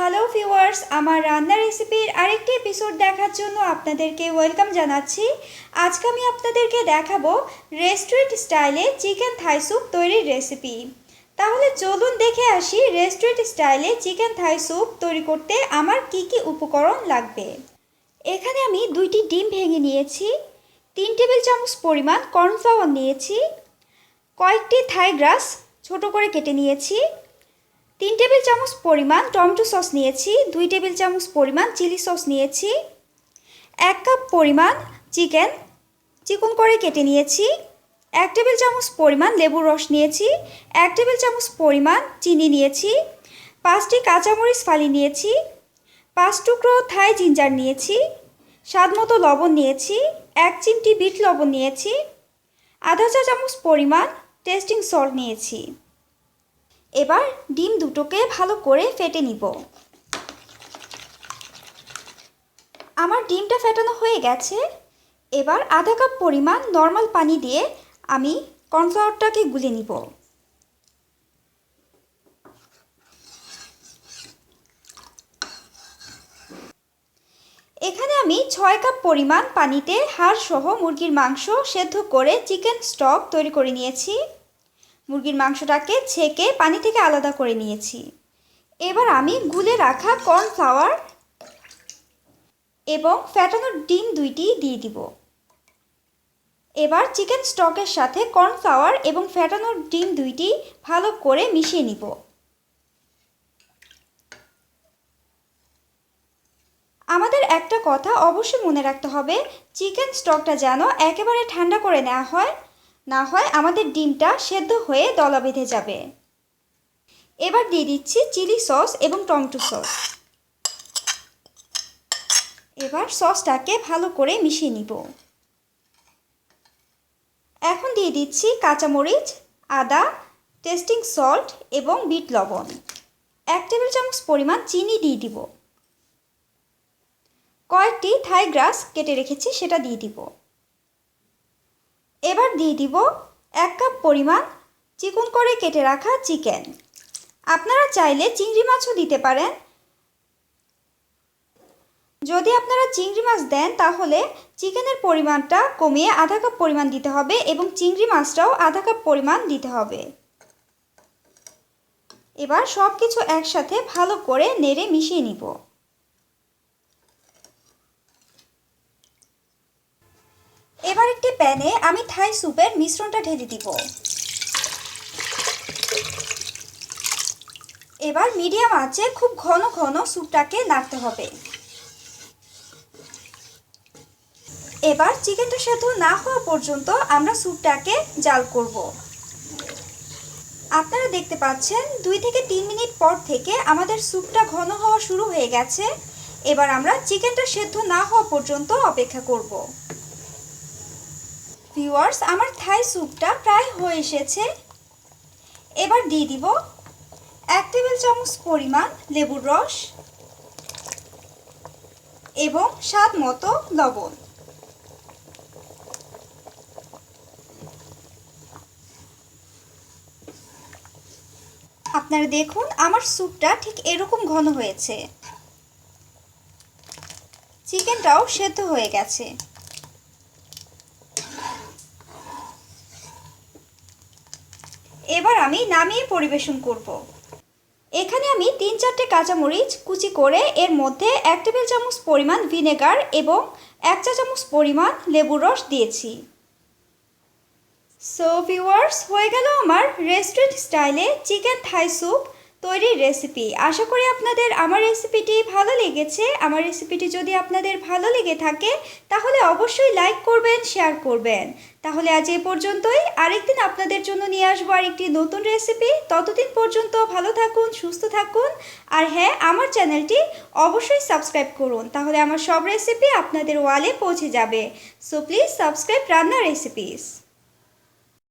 Hello viewers, আমার রান্নার রেসিপির আরেকটি এপিসোড দেখার জন্য আপনাদেরকে ওয়েলকাম জানাচ্ছি। আজকে আমি আপনাদেরকে দেখাবো রেস্টুরেন্ট স্টাইলে চিকেন থাই স্যুপ তৈরির রেসিপি। তাহলে চলুন দেখে আসি রেস্টুরেন্ট স্টাইলে চিকেন থাই স্যুপ তৈরি করতে আমার কি কি উপকরণ লাগবে। এখানে আমি 2টি ডিম ভেঙে নিয়েছি, 3 টেবিল চামচ পরিমাণ কর্নফ্লাওয়ার নিয়েছি, কয়েকটি থাই গ্রাস ছোট করে কেটে নিয়েছি, 3 টেবিল চামচ পরিমাণ টমেটো সস নিয়েছি, 2 টেবিল চামচ পরিমাণ চিলি সস নিয়েছি, 1 কাপ পরিমাণ চিকেন চিকন করে কেটে নিয়েছি, 1 টেবিল চামচ পরিমাণ লেবুর রস নিয়েছি, 1 টেবিল চামচ পরিমাণ চিনি নিয়েছি, 5টি কাঁচামরিচ ফালি নিয়েছি, 5 টুকরো থাই জিঞ্জার নিয়েছি, স্বাদমতো লবণ নিয়েছি, 1 চিমটি বিট লবণ নিয়েছি, আধা চা চামচ পরিমাণ টেস্টিং সল্ট নিয়েছি। এবার ডিম দুটোকে ভালো করে ফেটে নিব। আমার ডিমটা ফেটানো হয়ে গেছে। এবার আধা কাপ পরিমাণ নর্মাল পানি দিয়ে আমি কর্নফ্লাওয়ারটাকে গুলে নিব। এখানে আমি 6 কাপ পরিমাণ পানিতে হাড় সহ মুরগির মাংস সেদ্ধ করে চিকেন স্টক তৈরি করে নিয়েছি। মুরগির মাংসটাকে ছেঁকে পানি থেকে আলাদা করে নিয়েছি। এবার আমি গুলে রাখা কর্নফ্লাওয়ার এবং ফ্যাটানো ডিম দুইটি দিয়ে দিব। এবার চিকেন স্টকের সাথে কর্নফ্লাওয়ার এবং ফ্যাটানো ডিম দুইটি ভালো করে মিশিয়ে নিব। আমাদের একটা কথা অবশ্যই মনে রাখতে হবে, চিকেন স্টকটা যেন একেবারে ঠান্ডা করে নেওয়া হয়, না হয় আমাদের ডিমটা সেদ্ধ হয়ে দলা বেঁধে যাবে। এবার দিয়ে দিচ্ছি চিলি সস এবং টমেটো সস। এবার সসটাকে ভালো করে মিশিয়ে নিব। এখন দিয়ে দিচ্ছি কাঁচামরিচ, আদা, টেস্টিং সল্ট এবং বিট লবণ। 1 টেবিল চামচ পরিমাণ চিনি দিয়ে দিব। কয়েকটি থাই গ্রাস কেটে রেখেছি, সেটা দিয়ে দিব। এবার দিয়ে দিব 1 কাপ পরিমাণ চিকন করে কেটে রাখা চিকেন। আপনারা চাইলে চিংড়ি মাছও দিতে পারেন। যদি আপনারা চিংড়ি মাছ দেন তাহলে চিকেনের পরিমাণটা কমিয়ে আধা কাপ পরিমাণ দিতে হবে এবং চিংড়ি মাছটাও আধা কাপ পরিমাণ দিতে হবে। এবার সব কিছু একসাথে ভালো করে নেড়ে মিশিয়ে নিব। এবার একটি প্যানে আমি থাই স্যুপের মিশ্রণটা ঢেলে দিব। এবার মিডিয়াম আঁচে খুব ঘন ঘন স্যুপটাকে নাড়তে হবে। এবার চিকেনটা সেদ্ধ না হওয়া পর্যন্ত আমরা স্যুপটাকে জাল করব। আপনারা দেখতে পাচ্ছেন 2 থেকে 3 মিনিট পর থেকে আমাদের স্যুপটা ঘন হওয়া শুরু হয়ে গেছে। এবার আমরা চিকেনটা সেদ্ধ না হওয়া পর্যন্ত অপেক্ষা করব। ভিউয়ার্স, আমার থাই স্যুপটা প্রায় হয়ে এসেছে। এবার দিয়ে দিব 1 টেবিল চামচ পরিমাণ লেবুর রস এবং স্বাদ মতো লবণ। আপনারা দেখুন আমার স্যুপটা ঠিক এরকম ঘন হয়েছে। চিকেনটাও সেদ্ধ হয়ে গেছে। এবার আমি নামিয়ে পরিবেশন করব। এখানে আমি 3-4টে কাঁচামরিচ কুচি করে এর মধ্যে 1 টেবিল চামচ পরিমাণ ভিনেগার এবং 1 চা চামচ পরিমাণ লেবুর রস দিয়েছি। সো ভিউয়ার্স, হয়ে গেল আমার রেস্টুরেন্ট স্টাইলে চিকেন থাই স্যুপ তৈরির রেসিপি। আশা করি আপনাদের আমার রেসিপিটি ভালো লেগেছে। আমার রেসিপিটি যদি আপনাদের ভালো লেগে থাকে তাহলে অবশ্যই লাইক করবেন, শেয়ার করবেন। তাহলে আজ এ পর্যন্তই। আরেকদিন আপনাদের জন্য নিয়ে আসবো আরেকটি নতুন রেসিপি। ততদিন পর্যন্ত ভালো থাকুন, সুস্থ থাকুন। আর হ্যাঁ, আমার চ্যানেলটি অবশ্যই সাবস্ক্রাইব করুন, তাহলে আমার সব রেসিপি আপনাদের ওয়ালে পৌঁছে যাবে। সো প্লিজ সাবস্ক্রাইব রান্না রেসিপিস।